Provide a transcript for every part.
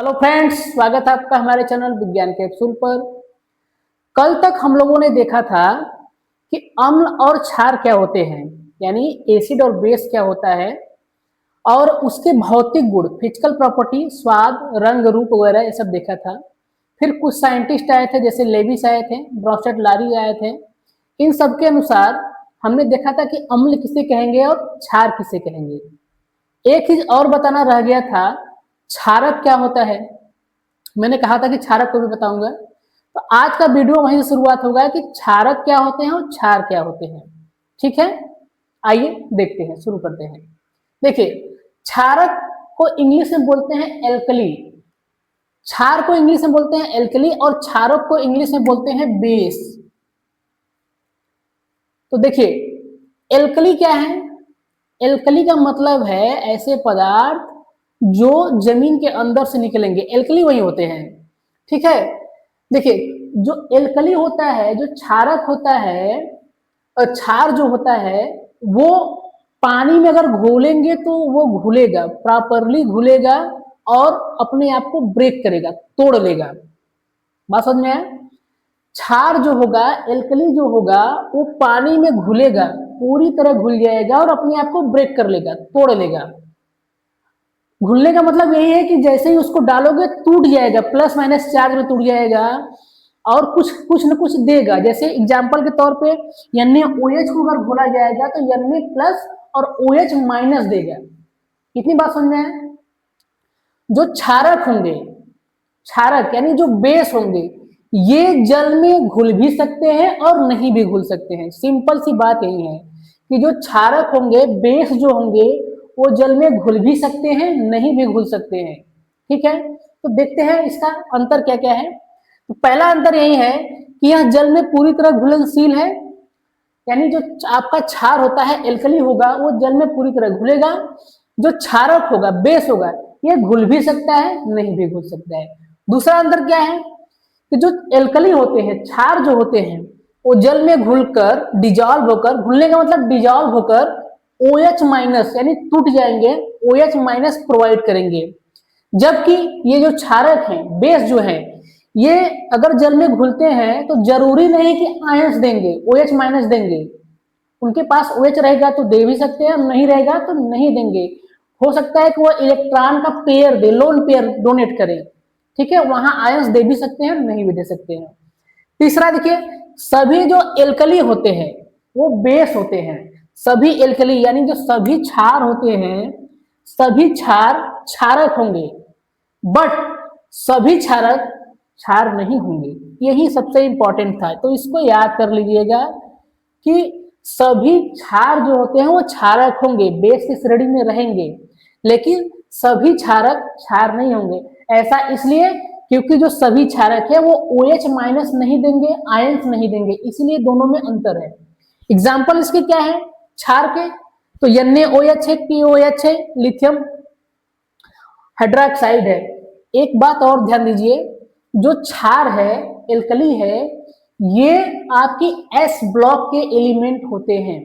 Hello friends, स्वागत है आपका हमारे चैनल विज्ञान कैप्सूल पर। कल तक हम लोगों ने देखा था कि अम्ल और क्षार क्या होते हैं, यानी एसिड और बेस क्या होता है, और उसके भौतिक गुण, फिजिकल प्रॉपर्टी, स्वाद, रंग, रूप वगैरह ये सब देखा था। फिर कुछ साइंटिस्ट आए थे, जैसे लेविस आए थे, ब्रॉस्टेड लारी आए थे। इन सब के अनुसार हमने देखा था कि अम्ल किसे कहेंगे और क्षार किसे कहेंगे। एक चीज और बताना रह गया था, क्षारक क्या होता है। मैंने कहा था कि क्षारक को भी बताऊंगा, तो आज का वीडियो वहीं से शुरुआत होगा कि क्षारक क्या होते हैं और क्षार क्या होते हैं। ठीक है, आइए देखते हैं, शुरू करते हैं। देखिए, क्षारक को इंग्लिश में बोलते हैं एल्कली, क्षार को इंग्लिश में बोलते हैं एल्कली, और क्षारक को इंग्लिश में बोलते हैं बेस। तो देखिए, एल्कली क्या है। एल्कली का मतलब है ऐसे पदार्थ जो जमीन के अंदर से निकलेंगे, एल्कली वही होते हैं। ठीक है, देखिए, जो एल्कली होता है, जो क्षारक होता है, और क्षार जो होता है वो पानी में अगर घोलेंगे तो वो घुलेगा, प्रॉपरली घुलेगा और अपने आप को ब्रेक करेगा, तोड़ लेगा। बात समझ में आया। क्षार जो होगा, एल्कली जो होगा, वो पानी में घुलेगा, पूरी तरह घुल जाएगा और अपने आप को ब्रेक कर लेगा, तोड़ लेगा। घुलने का मतलब यही है कि जैसे ही उसको डालोगे टूट जाएगा, प्लस माइनस चार्ज में टूट जाएगा और कुछ कुछ न कुछ देगा। जैसे एग्जाम्पल के तौर पे NaOH को अगर घोला जाएगा तो Na प्लस और OH माइनस देगा। कितनी बात समझ में है। जो क्षारक होंगे, क्षारक यानी जो बेस होंगे, ये जल में घुल भी सकते हैं और नहीं भी घुल सकते हैं। सिंपल सी बात यही है कि जो क्षारक होंगे, बेस जो होंगे, वो जल में घुल भी सकते हैं, नहीं भी घुल सकते हैं। ठीक है, तो देखते हैं इसका अंतर क्या क्या है। तो पहला अंतर यही है कि यह जल में पूरी तरह घुलनशील है, यानी जो आपका क्षार होता है, एल्कली होगा, वो जल में पूरी तरह घुलेगा। जो क्षारक होगा, बेस होगा, ये घुल भी सकता है, नहीं भी घुल सकता है। दूसरा अंतर क्या है कि जो एल्कली होते हैं, क्षार जो होते हैं, वो जल में घुलकर डिजॉल्व होकर, घुलने का मतलब डिजॉल्व होकर OH माइनस यानी टूट जाएंगे, OH माइनस प्रोवाइड करेंगे। जबकि ये जो क्षारक हैं, बेस जो है, ये अगर जल में घुलते हैं तो जरूरी नहीं कि आयंस देंगे, OH माइनस देंगे। उनके पास OH रहेगा तो दे भी सकते हैं, नहीं रहेगा तो नहीं देंगे। हो सकता है कि वो इलेक्ट्रॉन का पेयर दे, लोन पेयर डोनेट करे। ठीक है, वहां आयंस दे भी सकते हैं, नहीं भी दे सकते हैं। तीसरा देखिए, सभी जो एल्कली होते हैं वो बेस होते हैं। सभी एल्कली यानी जो सभी क्षार होते हैं, सभी क्षार क्षारक होंगे, बट सभी क्षारक क्षार नहीं होंगे। यही सबसे इंपॉर्टेंट था, तो इसको याद कर लीजिएगा कि सभी क्षार जो होते हैं वो क्षारक होंगे, बेस की श्रेणी में रहेंगे, लेकिन सभी क्षारक क्षार नहीं होंगे। ऐसा इसलिए क्योंकि जो सभी क्षारक है वो OH माइनस नहीं देंगे, आयंस नहीं देंगे, इसलिए दोनों में अंतर है। एग्जाम्पल इसके क्या है क्षार के, तो NaOH है, POH है, लिथियम हाइड्रोक्साइड है। एक बात और ध्यान दीजिए, जो क्षार है, एल्कली है, ये आपकी S ब्लॉक के एलिमेंट होते हैं।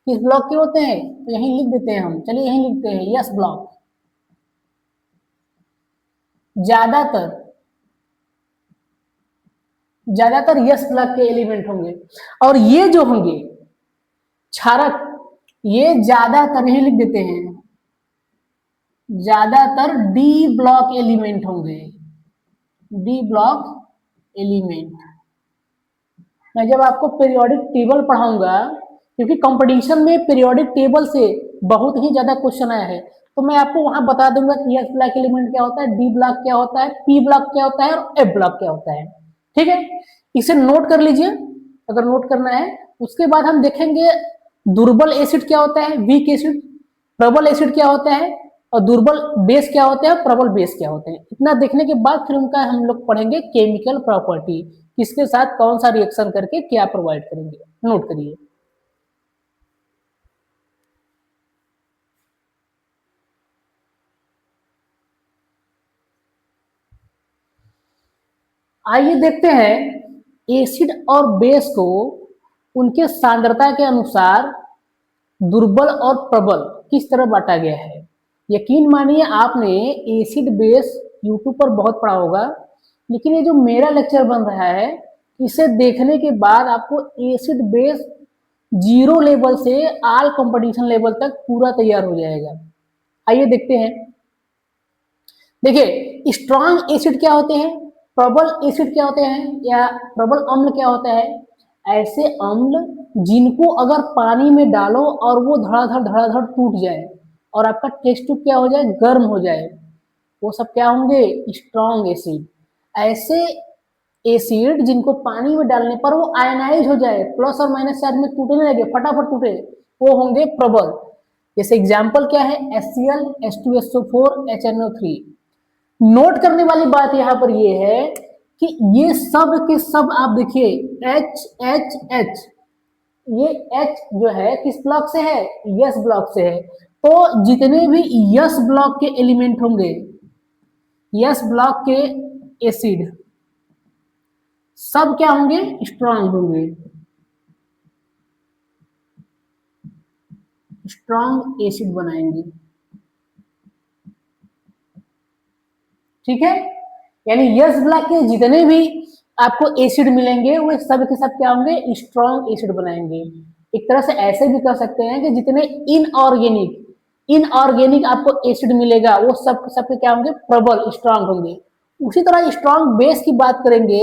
किस ब्लॉक के होते हैं, तो यहीं लिख देते हैं हम, चलिए यहीं लिखते हैं S ब्लॉक। ज्यादातर ज्यादातर S ब्लॉक के एलिमेंट होंगे, और ये जो होंगे क्षारक, ये ज्यादातर ही लिख देते हैं, ज्यादातर D ब्लॉक एलिमेंट होंगे, D ब्लॉक एलिमेंट। मैं जब आपको पीरियोडिक टेबल पढ़ाऊंगा, क्योंकि कंपटीशन में पीरियोडिक टेबल से बहुत ही ज्यादा क्वेश्चन आया है, तो मैं आपको वहां बता दूंगा कि एस ब्लॉक एलिमेंट क्या होता है, डी ब्लॉक क्या होता है, पी ब्लॉक क्या होता है और एफ ब्लॉक क्या होता है। ठीक है, इसे नोट कर लीजिए अगर नोट करना है। उसके बाद हम देखेंगे दुर्बल एसिड क्या होता है, वीक एसिड, प्रबल एसिड क्या होता है, और दुर्बल बेस क्या होते हैं, प्रबल बेस क्या होते हैं। इतना देखने के बाद फिर उनका हम लोग पढ़ेंगे केमिकल प्रॉपर्टी, किसके साथ कौन सा रिएक्शन करके क्या प्रोवाइड करेंगे। नोट करिए। आइए देखते हैं एसिड और बेस को उनके सांद्रता के अनुसार दुर्बल और प्रबल किस तरह बांटा गया है। यकीन मानिए, आपने एसिड बेस यूट्यूब पर बहुत पढ़ा होगा, लेकिन ये जो मेरा लेक्चर बन रहा है, इसे देखने के बाद आपको एसिड बेस जीरो लेवल से ऑल कंपटीशन लेवल तक पूरा तैयार हो जाएगा। आइए देखते हैं। देखिए स्ट्रॉन्ग एसिड क्या होते हैं, प्रबल एसिड क्या होते हैं, या प्रबल अम्ल क्या होता है? ऐसे अम्ल जिनको अगर पानी में डालो और वो धड़ाधड़ टूट जाए और आपका टेस्ट ट्यूब क्या हो जाए, गर्म हो जाए, वो सब क्या होंगे? Strong acid. ऐसे एसिड जिनको पानी में डालने पर वो आयनाइज हो जाए, प्लस और माइनस चार्ज में टूटने लगे, फटाफट टूटे, वो होंगे प्रबल। जैसे एग्जाम्पल क्या है? HCl, H2SO4, HNO3। नोट करने वाली बात यहाँ पर ये है कि ये सब के सब आप देखिए H, ये H जो है किस ब्लॉक से है? यस ब्लॉक से है। तो जितने भी यस ब्लॉक के एलिमेंट होंगे, यस ब्लॉक के एसिड, सब क्या होंगे? स्ट्रांग होंगे, स्ट्रांग एसिड बनाएंगे। ठीक है, यानी यस ब्लॉक के जितने भी आपको एसिड मिलेंगे वो सब के सब क्या होंगे? स्ट्रांग एसिड बनाएंगे। एक तरह से ऐसे भी कर सकते हैं कि जितने इनऑर्गेनिक आपको एसिड मिलेगा वो सब के क्या होंगे? प्रबल, स्ट्रांग होंगे। उसी तरह स्ट्रांग बेस की बात करेंगे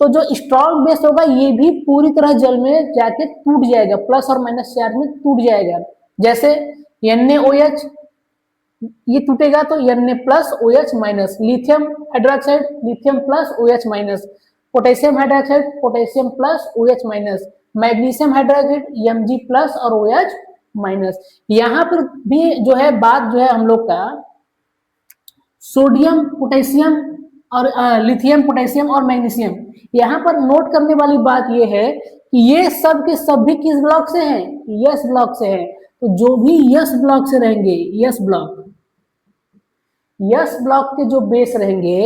तो जो स्ट्रांग बेस होगा ये भी पूरी तरह जल में जाके टूट जाएगा, प्लस और माइनस चार्ज में टूट जाएगा। जैसे NaOH, ये टूटेगा तो Na plus OH minus, lithium hydroxide, lithium plus OH minus, potassium hydroxide, potassium plus OH minus, magnesium hydroxide, Mg plus और OH माइनस। यहाँ पर भी जो है बात जो है हम लोग का सोडियम, पोटेशियम और लिथियम, पोटेशियम और मैग्नीशियम। यहाँ पर नोट करने वाली बात ये है कि ये सब के सब भी किस ब्लॉक से हैं? यस ब्लॉक से हैं। तो जो भी यस ब्लॉक से रहेंगे, यस ब्लॉक के जो बेस रहेंगे,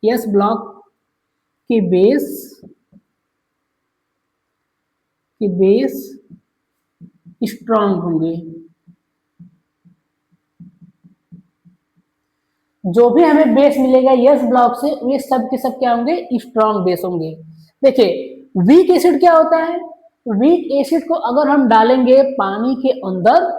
यस ब्लॉक के बेस स्ट्रांग होंगे। जो भी हमें बेस मिलेगा यस ब्लॉक से, वे सब के सब क्या होंगे? स्ट्रांग बेस होंगे। देखिए वीक एसिड क्या होता है? वीक एसिड को अगर हम डालेंगे पानी के अंदर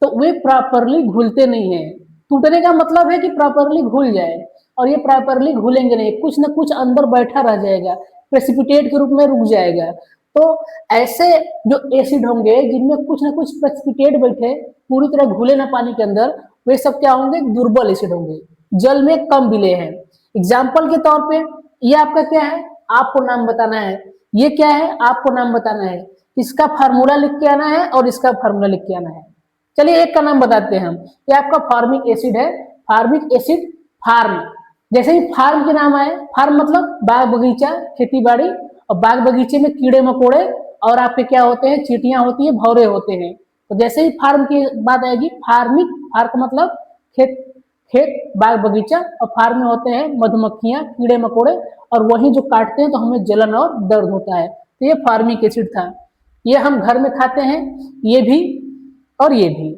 तो वे प्रॉपरली घुलते नहीं है। टूटने का मतलब है कि प्रॉपरली घुल जाए, और ये प्रॉपरली घुलेंगे नहीं, कुछ ना कुछ अंदर बैठा रह जाएगा, प्रेसिपिटेट के रूप में रुक जाएगा। तो ऐसे जो एसिड होंगे जिनमें कुछ ना कुछ प्रेसिपिटेट बैठे, पूरी तरह घुले ना पानी के अंदर, वे सब क्या होंगे? दुर्बल एसिड होंगे, जल में कम विलेय है। एग्जाम्पल के तौर पे ये आपका क्या है? आपको नाम बताना है। ये क्या है? आपको नाम बताना है। इसका फार्मूला लिख के आना है और इसका फार्मूला लिख के आना है। चलिए एक का नाम बताते हैं हम। ये आपका फार्मिक एसिड है, फार्मिक एसिड फार्म। जैसे ही फार्म के नाम आए, फार्म मतलब बाग बगीचा, खेती बाड़ी, और बाग बगीचे में कीड़े मकोड़े और आपके क्या होते हैं? चींटियां होती है, भौरे होते हैं। तो जैसे ही फार्म की बात आएगी, फार्मिक, फार्म मतलब खेत बाग बगीचा, और फार्म में होते हैं मधुमक्खियां, कीड़े मकोड़े, और वही जो काटते हैं तो हमें जलन और दर्द होता है। तो ये फार्मिक एसिड था। ये हम घर में खाते हैं, ये भी और ये भी।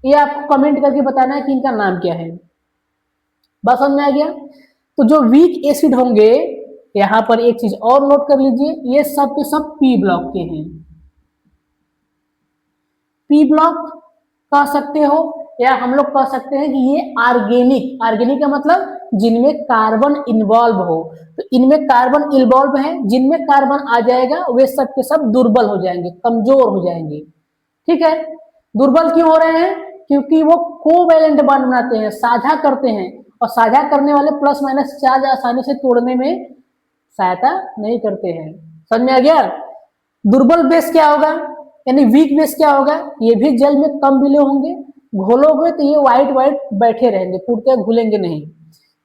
ये आपको कमेंट करके बताना है कि इनका नाम क्या है। बात समझ में आ गया? तो जो वीक एसिड होंगे, यहां पर एक चीज और नोट कर लीजिए, ये सब के सब पी ब्लॉक के हैं। पी ब्लॉक कह सकते हो, या हम लोग कह सकते हैं कि ये ऑर्गेनिक, ऑर्गेनिक का मतलब जिनमें कार्बन इन्वॉल्व हो। तो इनमें कार्बन इन्वॉल्व है, जिनमें कार्बन आ जाएगा वे सब के सब दुर्बल हो जाएंगे, कमजोर हो जाएंगे। ठीक है, दुर्बल क्यों हो रहे हैं? क्योंकि वो कोवैलेंट बॉन्ड बनाते हैं, साझा करते हैं, और साझा करने वाले प्लस माइनस चार्ज आसानी से तोड़ने में सहायता नहीं करते हैं। समझ में आ गया? दुर्बल बेस क्या होगा, यानी वीक बेस क्या होगा? ये भी जल में कम विलेय होंगे, घोलोगे तो ये व्हाइट बैठे रहेंगे, टूटते घुलेंगे नहीं।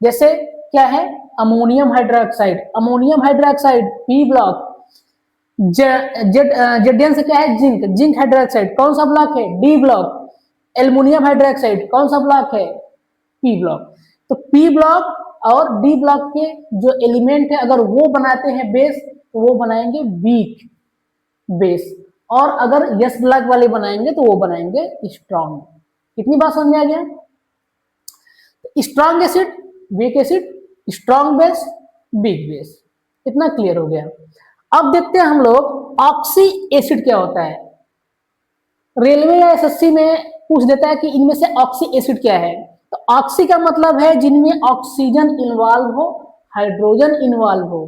जैसे क्या है? Ammonium hydroxide, ammonium hydroxide P block. जेडियन से क्या है? जिंक हाइड्रोक्साइड, कौन सा ब्लॉक है? D block. एल्युमिनियम हाइड्रोक्साइड कौन सा ब्लॉक है? P block. तो पी ब्लॉक और डी ब्लॉक के जो एलिमेंट है, अगर वो बनाते हैं बेस, तो वो बनाएंगे वीक बेस, और अगर यस ब्लॉक वाले बनाएंगे तो वो बनाएंगे स्ट्रॉन्ग। कितनी बात समझ में आ गया? Strong acid weak acid, strong base, weak base. इतना क्लियर हो गया। अब देखते हैं हम लोग ऑक्सी एसिड क्या होता है। रेलवे या एसएससी में पूछ देता है कि इनमें से ऑक्सी एसिड क्या है। तो ऑक्सी का मतलब है जिनमें ऑक्सीजन इन्वॉल्व हो, हाइड्रोजन इन्वॉल्व हो।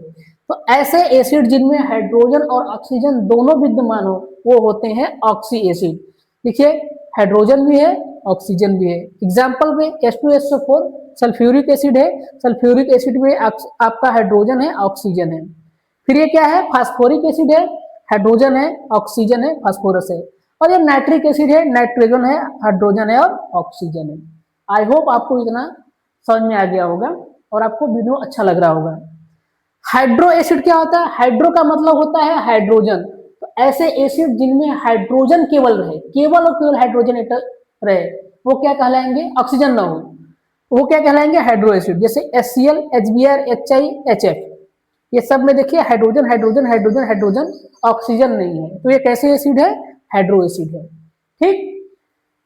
तो ऐसे एसिड जिनमें हाइड्रोजन और ऑक्सीजन दोनों विद्यमान हो वो होते हैं ऑक्सी एसिड। देखिए हाइड्रोजन भी है, ऑक्सीजन भी है। एग्जाम्पल में H2SO4 सल्फ्यूरिक एसिड है। सल्फ्यूरिक एसिड में आपका हाइड्रोजन है, ऑक्सीजन है। फिर ये क्या है, फास्फोरिक एसिड है, हाइड्रोजन है, ऑक्सीजन है, फास्फोरस है। और ये नाइट्रिक एसिड है, नाइट्रोजन है, हाइड्रोजन है और ऑक्सीजन है। आई होप आपको इतना समझ में आ गया होगा और आपको वीडियो अच्छा लग रहा होगा। हाइड्रो एसिड क्या होता है? हाइड्रो का मतलब होता है हाइड्रोजन। तो ऐसे एसिड जिनमें हाइड्रोजन केवल रहे, केवल और केवल हाइड्रोजन एटम रहे, वो क्या कहलाएंगे? ऑक्सीजन ना हो, वो क्या कहलाएंगे? Hydro acid. जैसे HCl, HBr, HI, HF, ये सब में देखिए hydrogen hydrogen hydrogen hydrogen, oxygen नहीं है। तो ये कैसे एसिड है? हाइड्रो एसिड है। ठीक।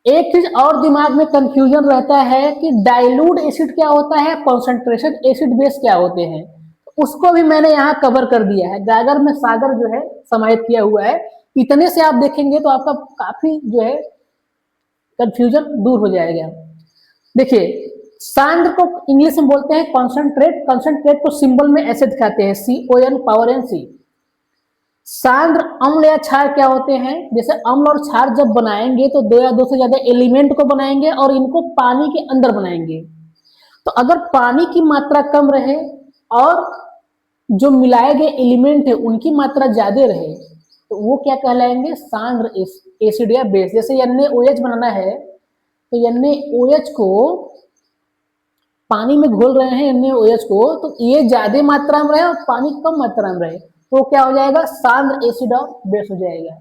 एक चीज और दिमाग में कंफ्यूजन रहता है कि डाइल्यूट एसिड क्या होता है, कॉन्सेंट्रेशन एसिड बेस क्या होते हैं। उसको भी मैंने यहाँ कवर कर दिया है, गागर में सागर जो है समाहित किया हुआ है। इतने से आप देखेंगे तो आपका काफी जो है कंफ्यूजन दूर हो जाएगा। देखिए सांद्र को इंग्लिश में बोलते हैं कॉन्सेंट्रेट। कॉन्सेंट्रेट को सिंबल में ऐसे दिखाते हैं CON पावर NC। सांद्र अम्ल या क्षार क्या होते हैं? जैसे अम्ल और क्षार जब बनाएंगे तो दो या दो से ज्यादा एलिमेंट को बनाएंगे और इनको पानी के अंदर बनाएंगे। तो अगर पानी की मात्रा कम रहे और जो मिलाए गए एलिमेंट है उनकी मात्रा ज्यादा रहे तो वो क्या कहलाएंगे? सांद्र एसिड या बेस। जैसे NaOH बनाना है तो NaOH को पानी में घोल रहे हैं, NaOH को, तो ये ज्यादा मात्रा में रहे और पानी कम मात्रा में रहे तो क्या हो जाएगा? सांद्र एसिड और बेस हो जाएगा।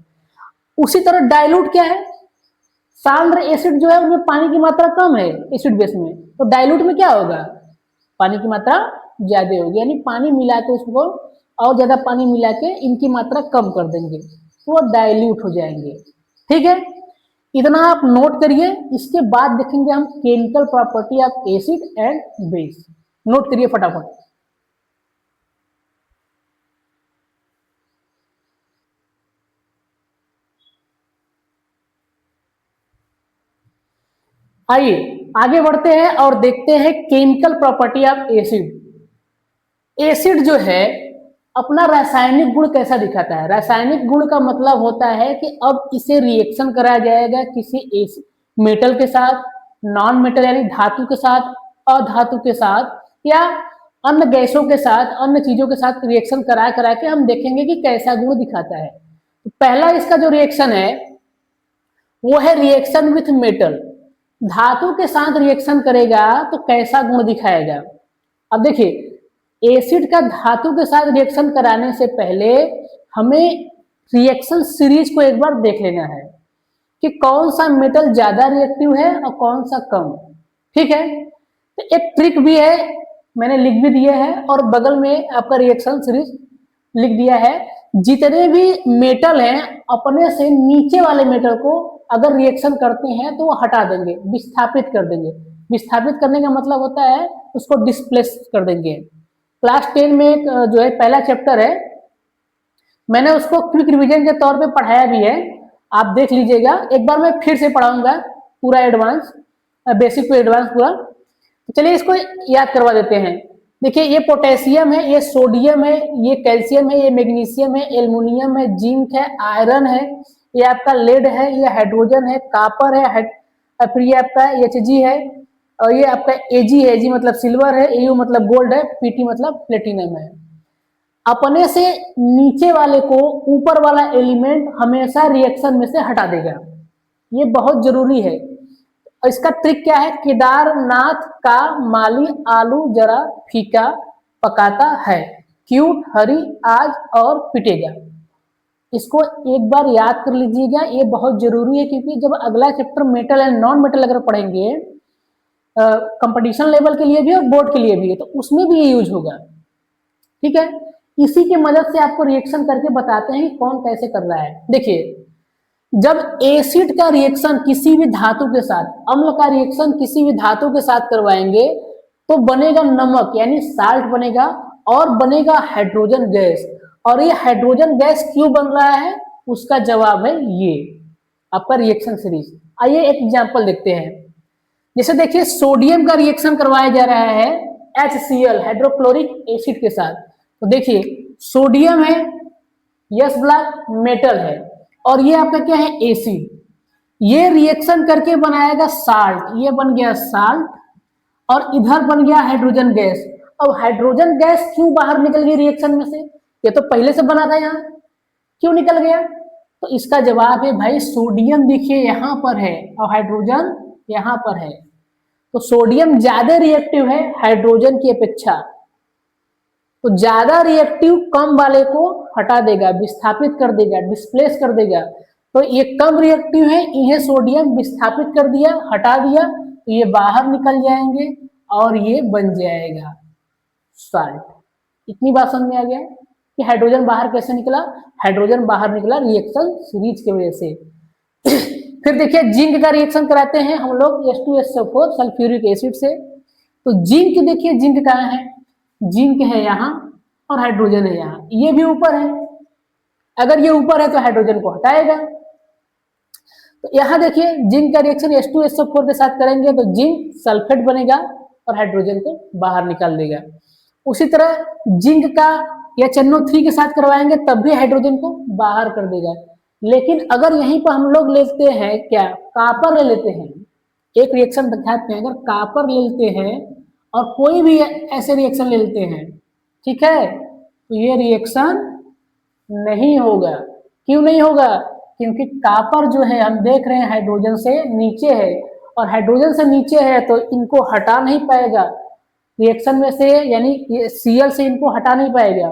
उसी तरह डाइल्यूट क्या है? सांद्र एसिड जो है उनमें पानी की मात्रा कम है एसिड बेस में, तो डाइल्यूट में क्या होगा? पानी की मात्रा ज्यादा होगी, यानी पानी मिला के उसको और ज्यादा पानी मिला के इनकी मात्रा कम कर देंगे तो वो डाइल्यूट हो जाएंगे। ठीक है, इतना आप नोट करिए। इसके बाद देखेंगे हम chemical property of acid and base. Note करिए फटाफट। आइए आगे बढ़ते हैं और देखते हैं chemical property of acid. Acid जो है अपना रासायनिक गुण कैसा दिखाता है? रासायनिक गुण का मतलब होता है कि अब इसे रिएक्शन कराया जाएगा किसी मेटल के साथ, नॉन मेटल यानी धातु के साथ, अधातु के साथ, या अन्य गैसों के साथ, अन्य चीजों के साथ रिएक्शन करा करा के हम देखेंगे कि कैसा गुण दिखाता है। तो पहला इसका जो रिएक्शन है वो है रिएक्शन विथ मेटल। धातु के साथ रिएक्शन करेगा तो कैसा गुण दिखाएगा? अब देखिए एसिड का धातु के साथ रिएक्शन कराने से पहले हमें रिएक्शन सीरीज को एक बार देख लेना है कि कौन सा मेटल ज्यादा रिएक्टिव है और कौन सा कम। ठीक है, तो एक ट्रिक भी है, मैंने लिख भी दिया है और बगल में आपका रिएक्शन सीरीज लिख दिया है। जितने भी मेटल हैं अपने से नीचे वाले मेटल को अगर रिएक्शन करते हैं तो वो हटा देंगे, विस्थापित कर देंगे। विस्थापित करने का मतलब होता है उसको डिस्प्लेस कर देंगे। क्लास 10 में एक जो है पहला चैप्टर है, मैंने उसको क्विक रिवीजन के तौर पे पढ़ाया भी है, आप देख लीजिएगा। एक बार मैं फिर से पढ़ाऊंगा पूरा एडवांस, बेसिक टू एडवांस पूरा। तो चलिए इसको याद करवा देते हैं। देखिए ये पोटेशियम है, ये सोडियम है, ये कैल्शियम है, ये मैग्नीशियम है, एल्युमिनियम है, जिंक है, आयरन है, ये आपका लेड है, ये हाइड्रोजन है, कापर है, फिर ये आपका Hg है, और ये आपका Ag है। Ag मतलब सिल्वर है, Au मतलब गोल्ड है, Pt मतलब प्लेटिनम है। अपने से नीचे वाले को ऊपर वाला एलिमेंट हमेशा रिएक्शन में से हटा देगा, ये बहुत जरूरी है। इसका ट्रिक क्या है? केदारनाथ का माली आलू जरा फीका पकाता है, क्यूट हरी आज और पिटेगा। इसको एक बार याद कर लीजिएगा, ये बहुत जरूरी है क्योंकि जब अगला chapter metal and non metal अगर पढ़ेंगे कंपटीशन लेवल के लिए भी और बोर्ड के लिए भी है तो उसमें भी ये यूज होगा। ठीक है, इसी की मदद से आपको रिएक्शन करके बताते हैं कि कौन कैसे कर रहा है। देखिए जब एसिड का रिएक्शन किसी भी धातु के साथ, अम्ल का रिएक्शन किसी भी धातु के साथ करवाएंगे तो बनेगा नमक यानी साल्ट बनेगा और बनेगा हाइड्रोजन गैस। और ये हाइड्रोजन गैस क्यों बन रहा है, उसका जवाब है ये आपका रिएक्शन सीरीज। आइए एक एग्जांपल देखते हैं। जैसे देखिए सोडियम का रिएक्शन करवाया जा रहा है HCl हाइड्रोक्लोरिक एसिड के साथ। तो देखिए सोडियम है, यस ब्लैक मेटल है, और ये आपका क्या है एसिड। ये रिएक्शन करके बनाएगा साल्ट, ये बन गया साल्ट और इधर बन गया हाइड्रोजन गैस। अब हाइड्रोजन गैस क्यों बाहर निकल गई रिएक्शन में से, ये तो पहले से बना था यहाँ, क्यों निकल गया? तो इसका जवाब है भाई सोडियम देखिए यहाँ पर है और हाइड्रोजन यहाँ पर है। तो सोडियम ज्यादा रिएक्टिव है हाइड्रोजन की अपेक्षा, तो ज्यादा रिएक्टिव कम वाले को हटा देगा, विस्थापित कर देगा, डिस्प्लेस कर देगा। तो ये कम रिएक्टिव है, इन्हें सोडियम विस्थापित कर दिया, हटा दिया, तो ये बाहर निकल जाएंगे और ये बन जाएगा साल्ट। इतनी बात समझ में आ गया कि हाइड्रोजन बाहर कैसे निकला? हाइड्रोजन बाहर निकला रिएक्शन सीरीज की वजह से। फिर देखिए जिंक का रिएक्शन कराते हैं हम लोग H2SO4 सल्फ्यूरिक एसिड से। तो जिंक देखिए जिंक कहाँ है, जिंक है यहाँ और हाइड्रोजन है यहाँ, ये भी ऊपर है। अगर ये ऊपर है तो हाइड्रोजन को हटाएगा। तो यहाँ देखिए जिंक का रिएक्शन H2SO4 के साथ करेंगे तो जिंक सल्फेट बनेगा और हाइड्रोजन को बाहर निकाल देगा। उसी तरह जिंक का या NO3 के साथ करवाएंगे तब भी हाइड्रोजन को बाहर कर देगा। लेकिन अगर यहीं पर हम लोग लेते हैं क्या, कापर ले लेते हैं, एक रिएक्शन दिखाते हैं, अगर कापर ले लेते हैं और कोई भी ऐसे रिएक्शन ले लेते हैं, ठीक है, तो ये रिएक्शन नहीं होगा। क्यों नहीं होगा? क्योंकि कापर जो है हम देख रहे हैं हाइड्रोजन से नीचे है, और हाइड्रोजन से नीचे है तो इनको हटा नहीं पाएगा रिएक्शन में से, यानी Cl से इनको हटा नहीं पाएगा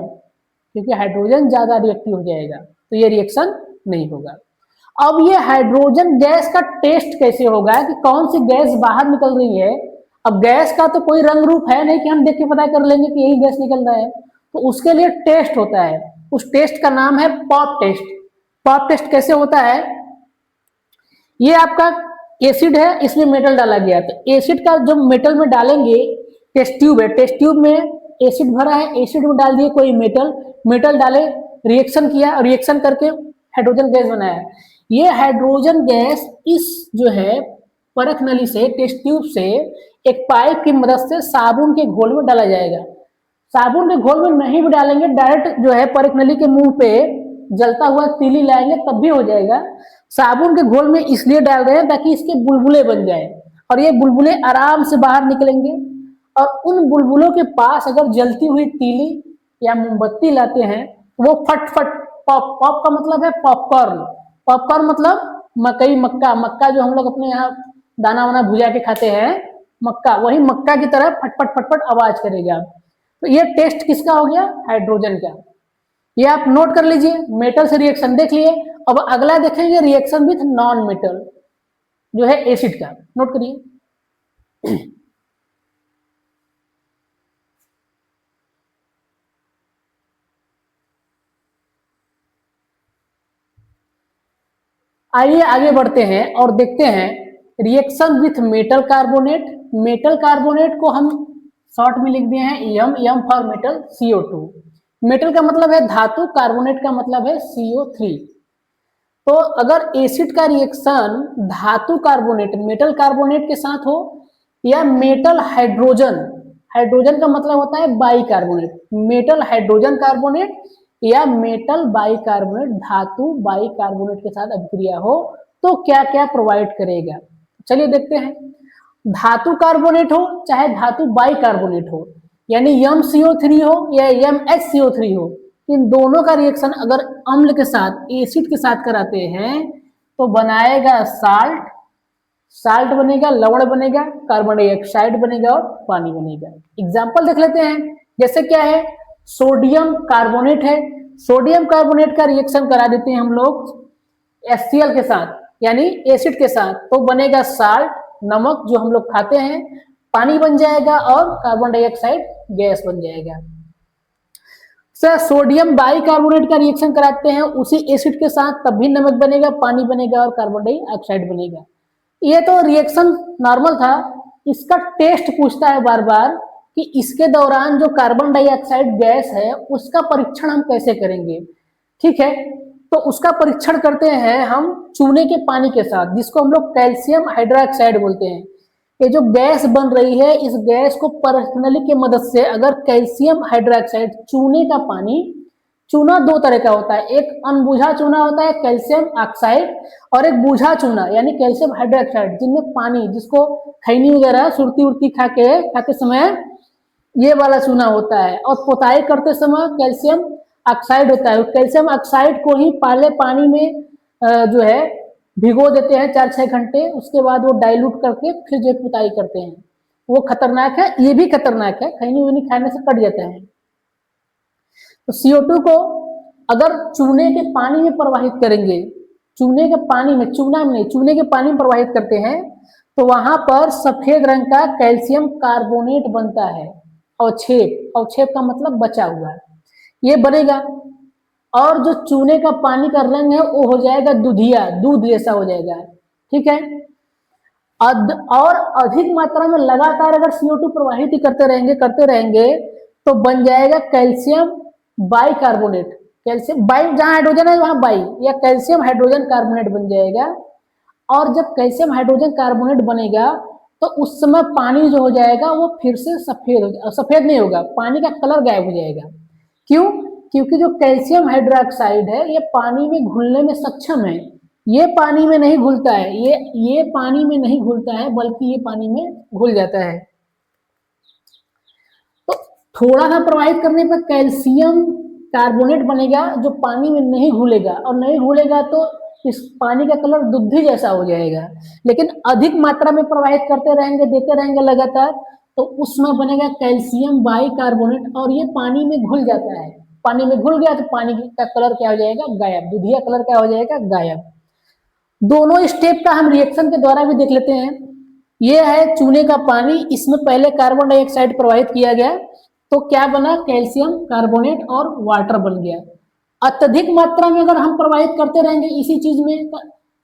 क्योंकि हाइड्रोजन ज्यादा रिएक्टिव हो जाएगा, तो ये रिएक्शन नहीं होगा। अब ये हाइड्रोजन गैस का टेस्ट कैसे होगा कि कौन सी गैस बाहर निकल रही है? अब गैस का तो कोई रंग रूप है नहीं कि हम देख के पता कर लेंगे कि यही गैस निकल रहा है, तो उसके लिए टेस्ट होता है। उस टेस्ट का नाम है पॉप टेस्ट। पॉप टेस्ट कैसे होता है? ये आपका एसिड है, इसमें मेटल डाला गया, तो एसिड का जो मेटल में डालेंगे, टेस्ट ट्यूब है, टेस्ट ट्यूब में एसिड भरा है, एसिड में डाल दिए कोई मेटल, मेटल डाले, रिएक्शन किया, रिएक्शन करके हाइड्रोजन गैस बनाया। ये हाइड्रोजन गैस इस जो है परख नली से, टेस्ट ट्यूब से एक पाइप की मदद से साबुन के घोल में डाला जाएगा। साबुन के घोल में नहीं भी डालेंगे, डायरेक्ट जो है परख नली के मुंह पे जलता हुआ तीली लाएंगे तब भी हो जाएगा। साबुन के घोल में इसलिए डाल रहे हैं ताकि इसके बुलबुले बन जाए और ये बुलबुले आराम से बाहर निकलेंगे, और उन बुलबुलों के पास अगर जलती हुई तीली या मोमबत्ती लाते हैं वो फट फट, पॉप, पॉप का मतलब है पॉपकॉर्न, पॉपकॉर्न मतलब मकई, मक्का, मक्का जो हम लोग अपने यहाँ दाना वाना भुजा के खाते हैं, मक्का, वही मक्का की तरह फटफट फटफट आवाज करेगा। तो ये टेस्ट किसका हो गया? हाइड्रोजन का। ये आप नोट कर लीजिए, मेटल से रिएक्शन देख लिए। अब अगला देखेंगे रिएक्शन विथ नॉन मेटल, जो है एसिड का, नोट करिए। आइए आगे बढ़ते हैं और देखते हैं reaction with metal carbonate. Metal carbonate को हम शॉर्ट में लिख दिए हैं M, M for metal, CO2। Metal का मतलब है धातु, कार्बोनेट का मतलब है CO3। तो अगर एसिड का रिएक्शन धातु कार्बोनेट, मेटल कार्बोनेट के साथ हो, या मेटल हाइड्रोजन, हाइड्रोजन का मतलब होता है by carbonate, metal hydrogen carbonate या मेटल बाइकार्बोनेट, धातु बाइकार्बोनेट के साथ अभिक्रिया हो, तो क्या क्या प्रोवाइड करेगा? चलिए देखते हैं। धातु कार्बोनेट हो चाहे धातु बाइकार्बोनेट हो, यानी MCO3 हो या MHCO3 हो, इन दोनों का रिएक्शन अगर अम्ल के साथ, एसिड के साथ कराते हैं तो बनाएगा साल्ट, साल्ट बनेगा, लवण बनेगा, कार्बन डाइऑक्साइड बनेगा और पानी बनेगा। एग्जाम्पल देख लेते हैं। जैसे क्या है, सोडियम कार्बोनेट है, सोडियम कार्बोनेट का रिएक्शन करा देते हैं हम लोग HCl के साथ, यानी एसिड के साथ, तो बनेगा साल्ट, नमक जो हम लोग खाते हैं, पानी बन जाएगा और कार्बन डाइऑक्साइड गैस बन जाएगा। सर सोडियम बाइकार्बोनेट का रिएक्शन कराते हैं उसी एसिड के साथ, तब भी नमक बनेगा, पानी बनेगा और कार्बन डाइऑक्साइड बनेगा। ये तो रिएक्शन नॉर्मल था, इसका टेस्ट पूछता है बार बार कि इसके दौरान जो कार्बन डाइऑक्साइड गैस है उसका परीक्षण हम कैसे करेंगे। ठीक है, तो उसका परीक्षण करते हैं हम चूने के पानी के साथ, जिसको हम लोग कैल्शियम हाइड्रोक्साइड बोलते हैं। ये जो गैस बन रही है, इस गैस को पर्सनली की मदद से अगर कैल्शियम हाइड्रोक्साइड, चूने का पानी, चूना दो तरह का होता है, एक अनबुझा चूना होता है कैल्शियम ऑक्साइड, और एक बुझा चूना यानी कैल्शियम हाइड्रोक्साइड, जिनमें पानी, जिसको खैनी वगैरह सुरती उर्ती खाते समय ये वाला चूना होता है, और पोताई करते समय कैल्शियम ऑक्साइड होता है। कैल्शियम ऑक्साइड को ही पहले पानी में जो है भिगो देते हैं 4-6 घंटे, उसके बाद वो डाइल्यूट करके फिर जो पुताई करते हैं। वो खतरनाक है, ये भी खतरनाक है, खैनी वैनी खाने से कट जाता है। तो CO2 को अगर चूने के पानी में प्रवाहित करेंगे, चूने के पानी में, चूना में नहीं, चूने के पानी में प्रवाहित करते हैं, तो वहां पर सफेद रंग का कैल्शियम कार्बोनेट बनता है, अवक्षेप, अवक्षेप का मतलब बचा हुआ, ये बनेगा। और जो चूने का पानी का रंग है वो हो जाएगा दुधिया, दूध जैसा हो जाएगा। ठीक है, और अधिक मात्रा में लगातार अगर CO2 प्रवाहित ही करते रहेंगे तो बन जाएगा कैल्शियम बाइकार्बोनेट। कैल्शियम बाई, जहां हाइड्रोजन है वहां बाई, या कैल्शियम हाइड्रोजन कार्बोनेट बन जाएगा। और जब कैल्शियम हाइड्रोजन कार्बोनेट बनेगा तो उस समय पानी जो हो जाएगा वो फिर से सफेद नहीं होगा, पानी का कलर गायब हो जाएगा। क्यों? क्योंकि जो कैल्शियम हाइड्रोक्साइड है ये पानी में घुलने में सक्षम है, ये पानी में नहीं घुलता है, ये पानी में नहीं घुलता है, बल्कि ये पानी में घुल जाता है। तो थोड़ा सा प्रवाहित करने पर कैल्शियम कार्बोनेट बनेगा जो पानी में नहीं घुलेगा, और नहीं घुलेगा तो इस पानी का कलर दूधी जैसा हो जाएगा। लेकिन अधिक मात्रा में प्रवाहित करते रहेंगे, देते रहेंगे लगातार, तो उसमें बनेगा कैल्शियम बाइकार्बोनेट, और ये पानी में घुल जाता है। पानी में घुल गया तो पानी का कलर क्या हो जाएगा? गायब, दुधिया कलर क्या हो जाएगा? गायब। दोनों स्टेप का हम रिएक्शन के द्वारा भी देख लेते हैं। ये है चूने का पानी, इसमें पहले कार्बन डाइऑक्साइड प्रवाहित किया गया तो क्या बना? कैल्शियम कार्बोनेट और वाटर बन गया। अत्यधिक मात्रा में अगर हम प्रवाहित करते रहेंगे इसी चीज में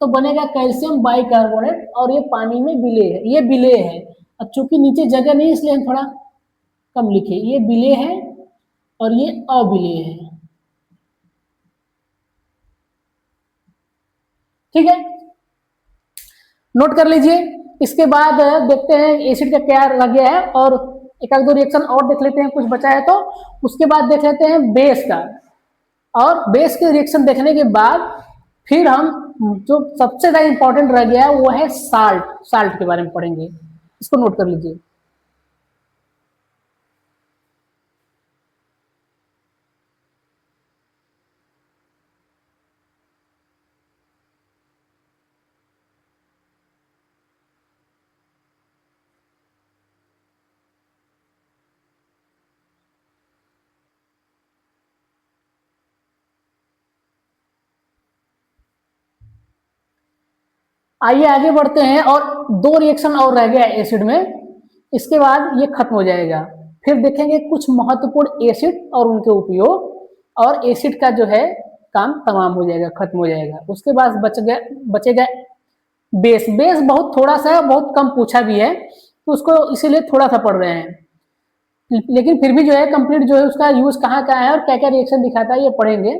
तो बनेगा कैल्शियम बाइकार्बोनेट, और ये पानी में विलेय है, ये विलेय है। अब चूंकि नीचे जगह नहीं इसलिए हम थोड़ा कम लिखे, ये विलेय है और ये अविलेय है। ठीक है, नोट कर लीजिए। इसके बाद देखते हैं एसिड का क्या लग गया है, और एक आध दो रिएक्शन और देख लेते हैं, कुछ बचा है तो। उसके बाद देख लेते हैं बेस का, और बेस के रिएक्शन देखने के बाद फिर हम जो सबसे ज्यादा इंपॉर्टेंट रह गया वो है साल्ट। साल्ट के बारे में पढ़ेंगे, इसको नोट कर लीजिए। आइए आगे बढ़ते हैं, और दो रिएक्शन और रह गया एसिड में, इसके बाद ये खत्म हो जाएगा। फिर देखेंगे कुछ महत्वपूर्ण एसिड और उनके उपयोग, और एसिड का जो है काम तमाम हो जाएगा, खत्म हो जाएगा। उसके बाद बचेगा बेस। बेस बहुत थोड़ा सा, बहुत कम पूछा भी है तो उसको इसीलिए थोड़ा सा पढ़ रहे हैं, लेकिन फिर भी जो है कंप्लीट जो है उसका यूज कहाँ कहाँ है और क्या क्या रिएक्शन दिखाता है ये पढ़ेंगे।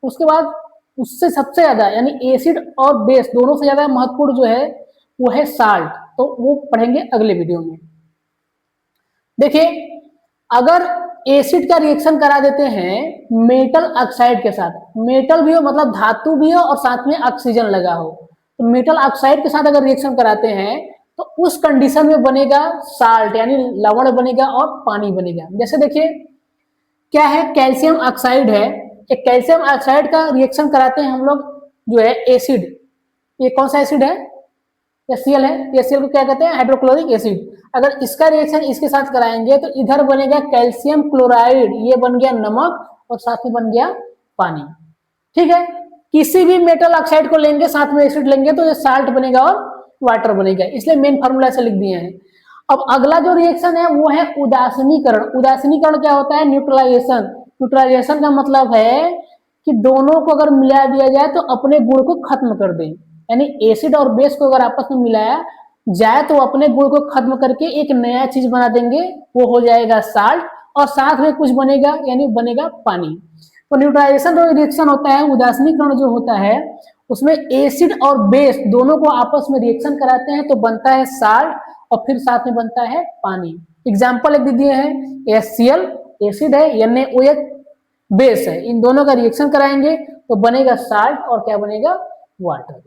उसके बाद उससे सबसे ज्यादा यानी एसिड और बेस दोनों से ज्यादा महत्वपूर्ण जो है वो है साल्ट, तो वो पढ़ेंगे अगले वीडियो में। देखिए, अगर एसिड का रिएक्शन करा देते हैं मेटल ऑक्साइड के साथ, मेटल भी हो मतलब धातु भी हो और साथ में ऑक्सीजन लगा हो, तो मेटल ऑक्साइड के साथ अगर रिएक्शन कराते हैं तो उस कंडीशन में बनेगा साल्ट, यानी लवण बनेगा और पानी बनेगा। जैसे देखिए क्या है, कैल्शियम ऑक्साइड है, एक कैल्शियम ऑक्साइड का रिएक्शन कराते हैं हम लोग जो है एसिड, ये कौन सा एसिड है? HCl है। HCl को क्या कहते हैं? Hydrochloric acid. अगर इसका रिएक्शन इसके साथ कराएंगे तो इधर बनेगा कैल्शियम क्लोराइड, ये बन गया नमक और साथ में बन गया पानी। ठीक है, किसी भी मेटल ऑक्साइड को लेंगे साथ में एसिड लेंगे तो ये साल्ट बनेगा और वाटर बनेगा, इसलिए मेन फॉर्मूला से लिख दिए हैं। अब अगला जो रिएक्शन है वो है उदासीनीकरण। उदासीनीकरण क्या होता है? न्यूट्रलाइजेशन। न्यूट्रलाइजेशन का मतलब है कि दोनों को अगर मिला दिया जाए तो अपने गुण को खत्म कर दें, यानी एसिड और बेस को अगर आपस में मिलाया जाए तो अपने गुण को खत्म करके एक नया चीज बना देंगे, वो हो जाएगा साल्ट, और साथ में कुछ बनेगा यानी बनेगा पानी। तो न्यूट्रलाइजेशन जो रिएक्शन होता है, उदासीनीकरण जो होता है, उसमें एसिड और बेस दोनों को आपस में रिएक्शन कराते हैं तो बनता है साल्ट, और फिर साथ में बनता है पानी। एग्जाम्पल एक दे दिए हैं, HCl एसिड है, NaOH बेस है, इन दोनों का रिएक्शन कराएंगे तो बनेगा साल्ट, और क्या बनेगा, वाटर।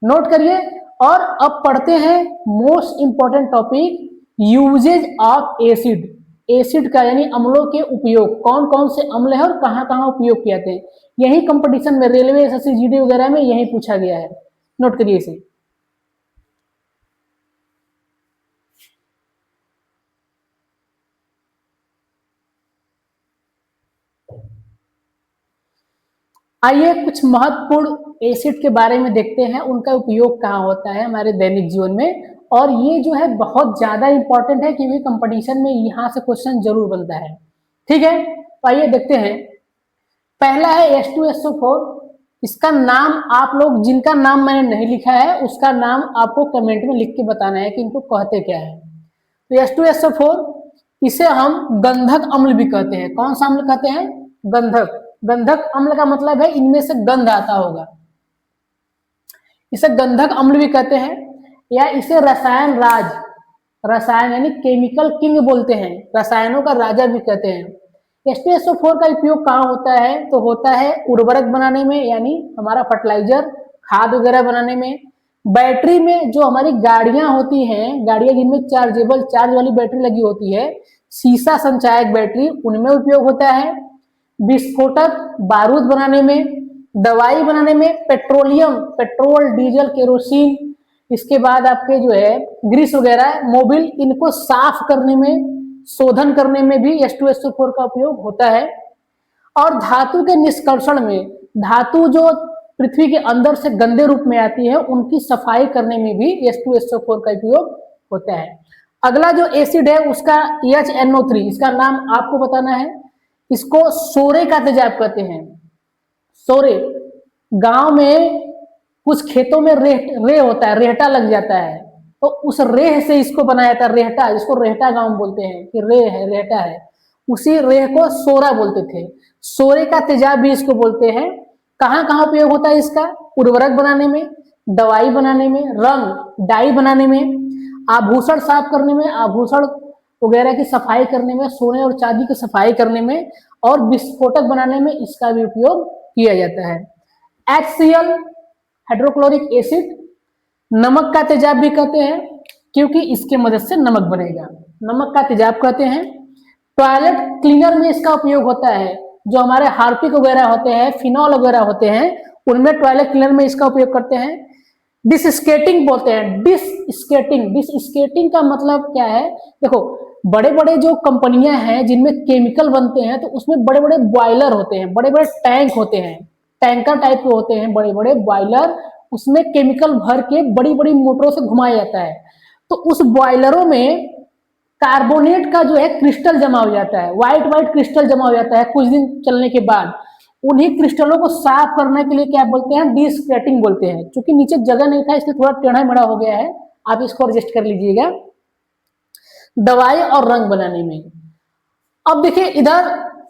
नोट करिए। और अब पढ़ते हैं most important topic, usages of acid. Acid का यानी अम्लों के उपयोग, कौन कौन से अम्ल है और कहां कहां उपयोग किए जाते हैं। यही कंपटीशन में रेलवे, एसएससी, जीडी वगैरह में यही पूछा गया है। नोट करिए इसे। आइए कुछ महत्वपूर्ण एसिड के बारे में देखते हैं, उनका उपयोग कहाँ होता है हमारे दैनिक जीवन में। और ये जो है बहुत ज्यादा इंपॉर्टेंट है क्योंकि कंपटीशन में यहाँ से क्वेश्चन जरूर बनता है। ठीक है, तो आइए देखते हैं। पहला है H2SO4। इसका नाम आप लोग, जिनका नाम मैंने नहीं लिखा है उसका नाम आपको कमेंट में लिख के बताना है कि इनको कहते क्या है। तो H2SO4, इसे हम गंधक अम्ल भी कहते हैं। कौन सा अम्ल कहते हैं, गंधक। गंधक अम्ल का मतलब है इनमें से गंध आता होगा, इसे गंधक अम्ल भी कहते हैं, या इसे रसायन राज, रसायन यानी केमिकल किंग बोलते हैं, रसायनों का राजा भी कहते हैं। H2SO4 का उपयोग कहाँ होता है, तो होता है उर्वरक बनाने में, यानी हमारा फर्टिलाइजर, खाद वगैरह बनाने में। बैटरी में, जो हमारी गाड़ियां होती हैं, गाड़ियां जिनमें चार्जेबल चार्ज वाली बैटरी लगी होती है, सीसा संचायक बैटरी, उनमें उपयोग होता है। विस्फोटक, बारूद बनाने में, दवाई बनाने में, पेट्रोलियम, पेट्रोल, डीजल, केरोसिन, इसके बाद आपके जो है ग्रीस वगैरह, मोबिल, इनको साफ करने में, शोधन करने में भी H2SO4 का उपयोग होता है। और धातु के निष्कर्षण में, धातु जो पृथ्वी के अंदर से गंदे रूप में आती है उनकी सफाई करने में भी H2SO4 का उपयोग होता है। अगला जो एसिड है उसका HNO3, इसका नाम आपको बताना है। इसको सोरे का तेजाब कहते हैं। सोरे, गांव में कुछ खेतों में रेह होता है, रेहटा लग जाता है, तो उस रेह से इसको बनाया जाता है, रेहटा, जिसको रेहटा गांव बोलते हैं कि रेह है, रेहटा है, उसी रेह को सोरा बोलते थे। सोरे का तेजाब भी इसको बोलते हैं। कहाँ कहाँ उपयोग होता है इसका, उर्वरक बनाने में, दवाई बनाने में, रंग डाई बनाने में, आभूषण साफ करने में, आभूषण वगैरह की सफाई करने में, सोने और चांदी की सफाई करने में, और विस्फोटक बनाने में इसका भी उपयोग किया जाता है। HCl, हाइड्रोक्लोरिक एसिड, नमक का तेजाब भी कहते हैं क्योंकि इसके मदद से नमक बनेगा, नमक का तेजाब कहते हैं। टॉयलेट क्लीनर में इसका उपयोग होता है, जो हमारे हार्पिक वगैरह होते हैं, फिनॉल वगैरह होते हैं, उनमें टॉयलेट क्लीनर में इसका उपयोग करते हैं। डिसस्केटिंग बोलते हैं, डिसस्केटिंग, डिसस्केटिंग का मतलब क्या है, देखो बड़े बड़े जो कंपनियां हैं जिनमें केमिकल बनते हैं तो उसमें बड़े बड़े बॉयलर होते हैं, बड़े बड़े टैंक होते हैं, टैंकर टाइप के होते हैं बड़े बड़े बॉयलर, उसमें केमिकल भर के बड़ी बड़ी मोटरों से घुमाया जाता है। तो उस बॉयलरों में कार्बोनेट का जो है क्रिस्टल जमा हो जाता है, व्हाइट व्हाइट क्रिस्टल जमा हो जाता है कुछ दिन चलने के बाद। उन्हीं क्रिस्टलों को साफ करने के लिए क्या बोलते हैं, डिस्केटिंग बोलते हैं। क्योंकि नीचे जगह नहीं था इसलिए थोड़ा टेढ़ा मेढ़ा हो गया है, आप इसको एडजस्ट कर लीजिएगा। दवाई और रंग बनाने में, अब देखिए इधर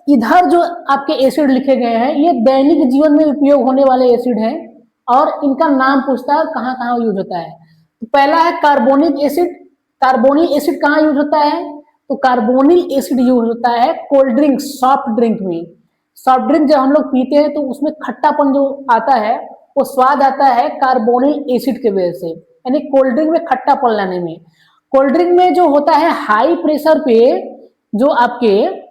इधर जो आपके एसिड लिखे गए हैं ये दैनिक जीवन में उपयोग होने वाले एसिड हैं, और इनका नाम पूछता है कहाँ कहाँ यूज होता है। तो पहला है कार्बोनिक एसिड। कार्बोनिक एसिड कहाँ यूज होता है, तो कार्बोनिल एसिड यूज होता है कोल्ड ड्रिंक, सॉफ्ट ड्रिंक में। सॉफ्ट ड्रिंक जब हम लोग पीते हैं तो उसमें खट्टापन जो आता है, वो स्वाद आता है कार्बोनिल एसिड के वजह से, यानी कोल्ड ड्रिंक में खट्टापन लाने में। कोल्ड ड्रिंक में जो होता है हाई प्रेशर पे, जो आपके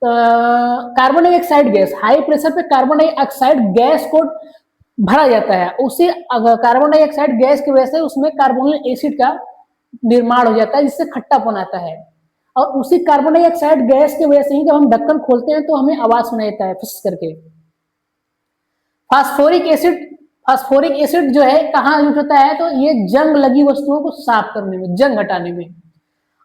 carbon dioxide gas, high pressure पे कार्बन डाइऑक्साइड गैस को भरा जाता है, उसी कार्बन डाइऑक्साइड गैस की वजह से उसमें कार्बोनिल एसिड का निर्माण हो जाता है जिससे खट्टापन आता है। और उसी कार्बन डाइऑक्साइड गैस की वजह से ही जब हम ढक्कन खोलते हैं तो हमें आवाज सुनाई देता है फिस करके। फास्फोरिक एसिड, फास्फोरिक एसिड जो है कहाँ यूज होता है, तो ये जंग लगी वस्तुओं को साफ करने में, जंग हटाने में।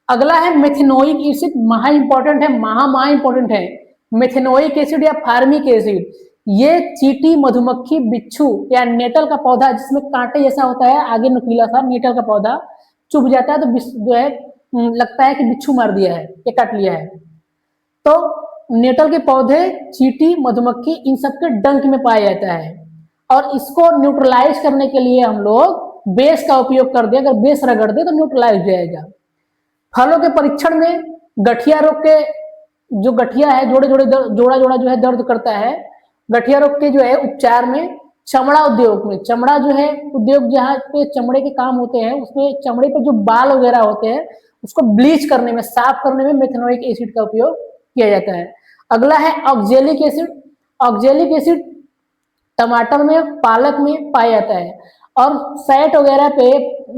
अगला है मेथेनोइक एसिड, महा इंपॉर्टेंट है, महा इंपॉर्टेंट है। मेथेनोइक एसिड या फार्मिक एसिड, ये चींटी, मधुमक्खी, बिच्छू या नेटल का पौधा जिसमें कांटे जैसा होता है, आगे नुकीला सा नेटल का पौधा, चुभ जाता है तो जो है लगता है कि बिच्छू मार दिया है या काट लिया है। तो नेटल के पौधे, चींटी, मधुमक्खी इन सब के डंक में पाया जाता है और इसको न्यूट्रलाइज करने के लिए हम लोग बेस का उपयोग कर दे, अगर बेस रगड़ दे तो न्यूट्रलाइज हो जाएगा। फलों के परीक्षण में गठिया रोग के जो गठिया है जोड़ा जोड़ा जो है दर्द करता है, गठिया रोग के जो है उपचार में, चमड़ा उद्योग में, चमड़ा जो है उद्योग जहाँ पे चमड़े के काम होते हैं उसमें चमड़े पे जो बाल वगैरह होते हैं उसको ब्लीच करने में, साफ करने में मेथनोइक एसिड का उपयोग किया जाता है। अगला है ऑक्जेलिक एसिड। ऑक्जेलिक एसिड टमाटर में, पालक में पाया जाता है और फैट वगैरह पे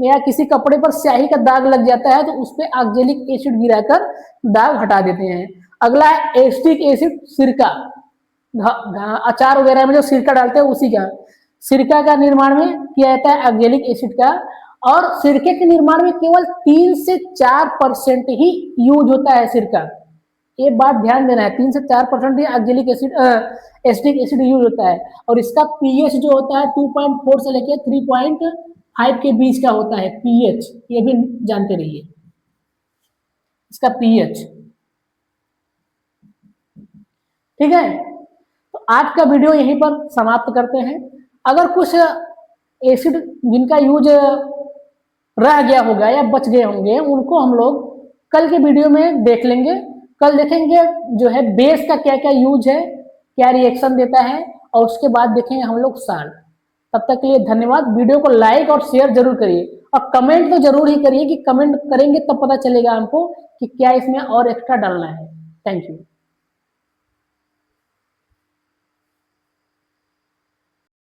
या किसी कपड़े पर स्याही का दाग लग जाता है तो उस पर ऑक्जेलिक एसिड गिराकर दाग हटा देते हैं। अगला है एस्टिक एसिड, सिरका, अचार वगैरह में जो सिरका डालते हैं उसी का, सिरका का निर्माण में किया जाता है ऑक्जेलिक एसिड का। और सिरके के निर्माण में केवल 3 से 4% ही यूज होता है सिरका, ये बात ध्यान देना है। 3 से 4% ही oxalic acid, acetic acid use होता है और इसका पीएच जो होता है 2.4 से लेकर 3.5 के बीच का होता है पीएच, ये भी जानते रहिए इसका पीएच। ठीक है, तो आज का वीडियो यहीं पर समाप्त करते हैं। अगर कुछ एसिड जिनका यूज रह गया होगा या बच गए होंगे उनको हम लोग कल के वीडियो में देख लेंगे। कल देखेंगे जो है बेस का क्या क्या यूज है, क्या रिएक्शन देता है और उसके बाद देखेंगे हम लोग साल्ट। तब तक के लिए धन्यवाद। वीडियो को लाइक और शेयर जरूर करिए और कमेंट तो जरूर ही करिए कि कमेंट करेंगे तब पता चलेगा हमको कि क्या इसमें और एक्स्ट्रा डालना है। Thank you.